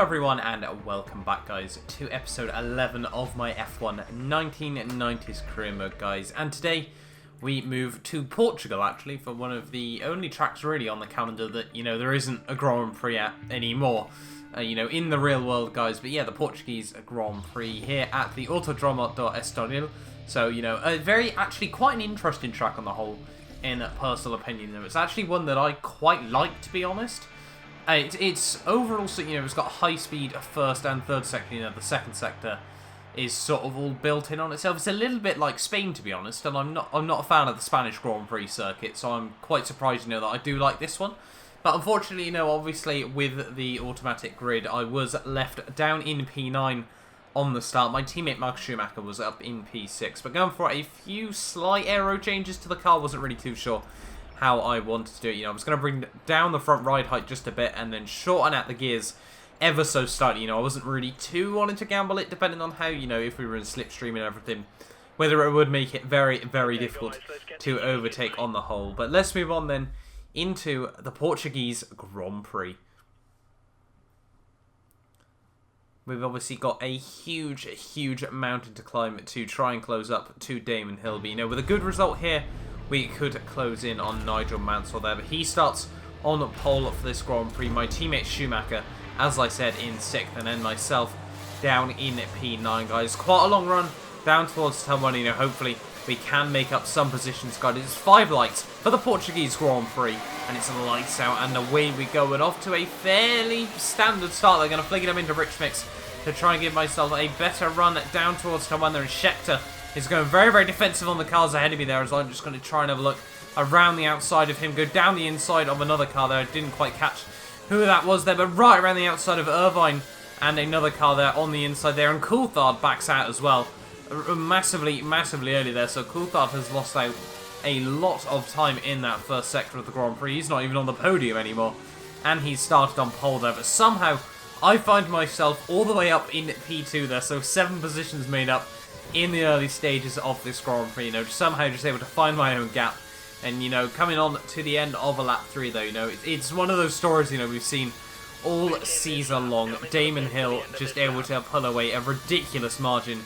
everyone and welcome back guys to episode 11 of my F1 1990s career mode guys, and today we move to Portugal actually for one of the only tracks really on the calendar that there isn't a Grand Prix at anymore in the real world guys. But yeah, the Portuguese Grand Prix here at the Autodromo do Estoril. So a very actually quite an interesting track on the whole in personal opinion. It's actually one that I quite like, to be honest. It's overall, so it's got high speed first and third sector. The second sector is sort of all built in on itself. It's a little bit like Spain, to be honest, and I'm not a fan of the Spanish Grand Prix circuit, so I'm quite surprised that I do like this one. But unfortunately, obviously with the automatic grid, I was left down in P9 on the start. My teammate Michael Schumacher was up in P6, but going for a few slight aero changes to the car. Wasn't really too sure how I wanted to do it. I was going to bring down the front ride height just a bit and then shorten out the gears ever so slightly. I wasn't really too wanting to gamble it, depending on how, if we were in slipstream and everything, whether it would make it very, very difficult to overtake on the whole. But let's move on then into the Portuguese Grand Prix. We've obviously got a huge, huge mountain to climb to try and close up to Damon Hill. But, with a good result here, we could close in on Nigel Mansell there, but he starts on pole for this Grand Prix. My teammate Schumacher, as I said, in 6th, and then myself down in P9, guys. Quite a long run down towards turn 1. Hopefully we can make up some positions, guys. It's 5 lights for the Portuguese Grand Prix, and it's lights out, and away we go. And off to a fairly standard start. They're going to flick them into rich mix to try and give myself a better run down towards turn 1 there, and Scheckter is going very, very defensive on the cars ahead of me there, as I'm just going to try and have a look around the outside of him, go down the inside of another car there. I didn't quite catch who that was there, but right around the outside of Irvine, and another car there on the inside there, and Coulthard backs out as well. Massively, massively early there, so Coulthard has lost out a lot of time in that first sector of the Grand Prix. He's not even on the podium anymore, and he's started on pole there, but somehow I find myself all the way up in P2 there, so 7 positions made up in the early stages of this Grand Prix, somehow just able to find my own gap. And, coming on to the end of a lap 3, though, it's one of those stories, we've seen all season long. Damon Hill just able to pull away a ridiculous margin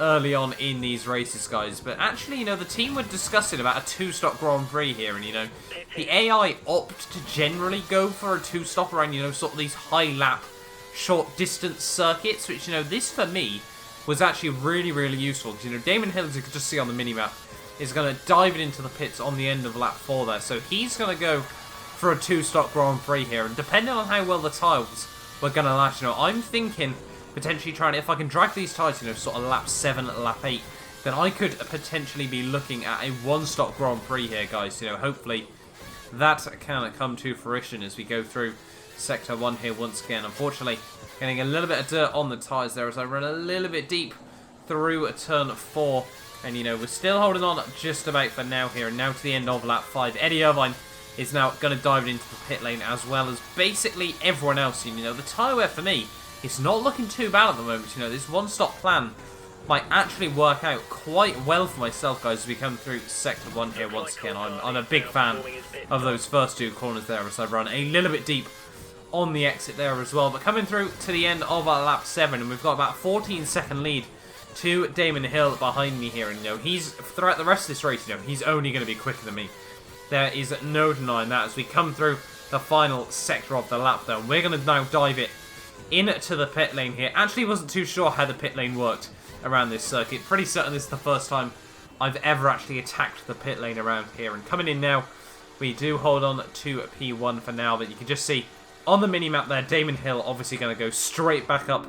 early on in these races, guys. But actually, the team were discussing about a 2-stop Grand Prix here, and, the AI opt to generally go for a 2-stop around, sort of these high lap, short distance circuits, which, this for me was actually really, really useful, because Damon Hill, as you can just see on the mini-map, is going to dive it into the pits on the end of lap 4 there, so he's going to go for a 2-stop Grand Prix here, and depending on how well the tyres were going to last, I'm thinking potentially trying, if I can drag these tyres, sort of lap 7, lap 8, then I could potentially be looking at a 1-stop Grand Prix here, guys. Hopefully that can come to fruition as we go through Sector 1 here once again. Unfortunately, getting a little bit of dirt on the tyres there as I run a little bit deep through turn 4. And, we're still holding on just about for now here. And now to the end of lap 5. Eddie Irvine is now going to dive into the pit lane, as well as basically everyone else. The tyre wear for me is not looking too bad at the moment. This 1-stop plan might actually work out quite well for myself, guys, as we come through Sector 1 here once again. I'm a big fan of those first 2 corners there as I run a little bit deep on the exit there as well. But coming through to the end of our lap 7, and we've got about 14-second lead to Damon Hill behind me here. And, he's, throughout the rest of this race, he's only going to be quicker than me. There is no denying that as we come through the final sector of the lap, though. We're going to now dive it into the pit lane here. Actually wasn't too sure how the pit lane worked around this circuit. Pretty certain this is the first time I've ever actually attacked the pit lane around here. And coming in now, we do hold on to P1 for now, but you can just see on the mini-map there, Damon Hill obviously going to go straight back up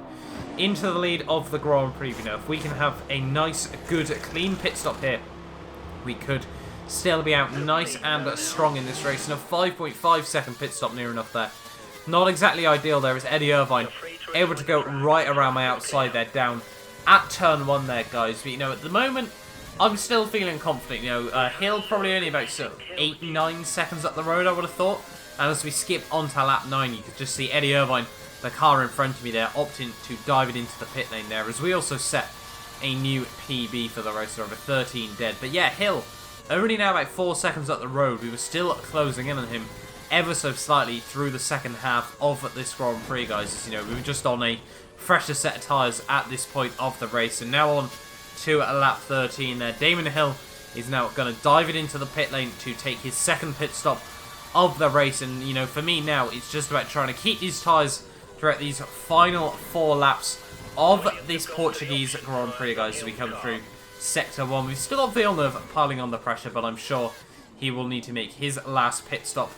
into the lead of the Grand Prix. If we can have a nice, good, clean pit stop here, we could still be out nice and strong in this race. And a 5.5 second pit stop near enough there. Not exactly ideal there as Eddie Irvine able to go right around my outside there, down at turn 1 there, guys. But, at the moment, I'm still feeling confident. Hill probably only about 8-9 seconds up the road, I would have thought. And as we skip onto lap 9, you could just see Eddie Irvine, the car in front of me there, opting to dive it into the pit lane there, as we also set a new PB for the race, over 13 dead. But yeah, Hill, only now about 4 seconds up the road. We were still closing in on him ever so slightly through the second half of this Grand Prix, guys. As, you know, we were just on a fresher set of tyres at this point of the race, and now on to lap 13 there. Damon Hill is now going to dive it into the pit lane to take his second pit stop of the race, and, you know, for me now, it's just about trying to keep these tyres throughout these final 4 laps of this Portuguese Grand Prix, guys, as we come through Sector 1. We've still got Villeneuve piling on the pressure, but I'm sure he will need to make his last pit stop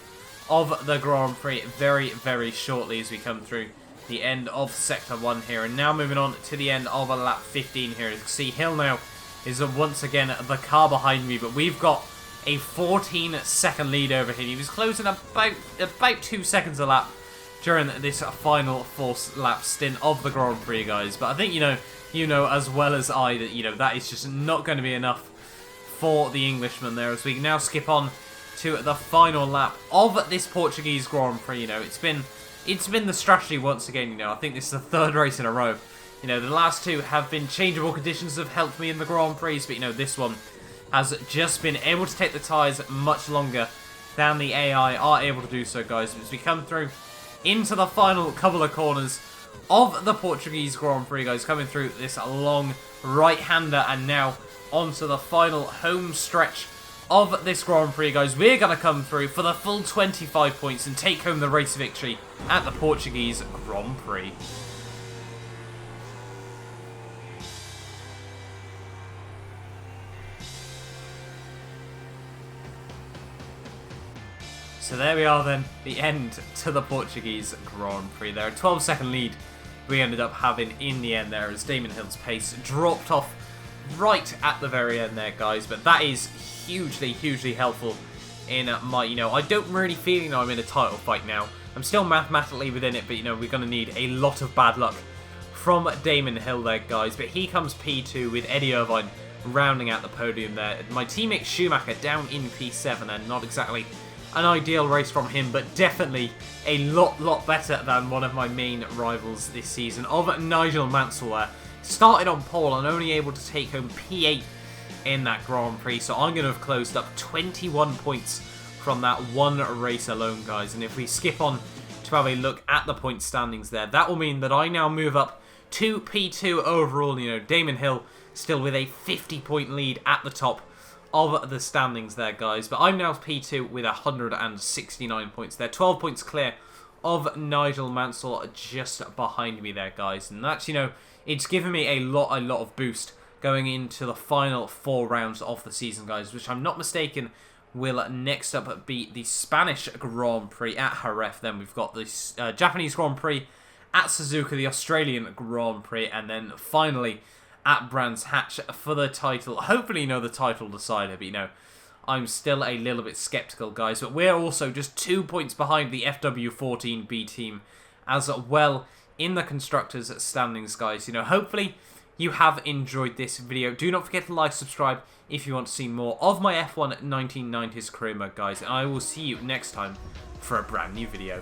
of the Grand Prix very, very shortly as we come through the end of Sector 1 here. And now moving on to the end of lap 15 here. As you can see, Hill now is once again the car behind me, but we've got a 14-second lead over him. He was closing about 2 seconds a lap during this final 4-lap stint of the Grand Prix, guys. But I think, you know as well as I that, you know, that is just not going to be enough for the Englishman there, as we now skip on to the final lap of this Portuguese Grand Prix. You know, it's been the strategy once again. You know, I think this is the 3rd race in a row. You know, the last 2 have been changeable conditions that have helped me in the Grand Prix, but, you know, this one has just been able to take the tyres much longer than the AI are able to do so, guys. As we come through into the final couple of corners of the Portuguese Grand Prix, guys, coming through this long right-hander, and now onto the final home stretch of this Grand Prix, guys. We're going to come through for the full 25 points and take home the race victory at the Portuguese Grand Prix. So there we are then, the end to the Portuguese Grand Prix there. A 12-second lead we ended up having in the end there, as Damon Hill's pace dropped off right at the very end there, guys. But that is hugely, hugely helpful in my, you know, I don't really feel, I'm in a title fight now. I'm still mathematically within it, but, you know, we're going to need a lot of bad luck from Damon Hill there, guys. But he comes P2 with Eddie Irvine rounding out the podium there. My teammate Schumacher down in P7, and not exactly an ideal race from him, but definitely a lot better than one of my main rivals this season of Nigel Mansell there. Started on pole and only able to take home P8 in that Grand Prix, so I'm going to have closed up 21 points from that one race alone, guys. And if we skip on to have a look at the point standings there, that will mean that I now move up to P2 overall. You know, Damon Hill still with a 50-point lead at the top of the standings there, guys. But I'm now P2 with 169 points there. 12 points clear of Nigel Mansell just behind me there, guys. And that's, you know, it's given me a lot of boost going into the final 4 rounds of the season, guys, which I'm not mistaken will next up be the Spanish Grand Prix at Jerez. Then we've got this Japanese Grand Prix at Suzuka, the Australian Grand Prix, and then finally at Brands Hatch for the title. Hopefully, you know, the title decider, but, you know, I'm still a little bit skeptical, guys. But we're also just 2 points behind the FW14B team as well in the Constructors standings, guys. You know, hopefully you have enjoyed this video. Do not forget to like, subscribe if you want to see more of my F1 1990s career mode, guys. And I will see you next time for a brand new video.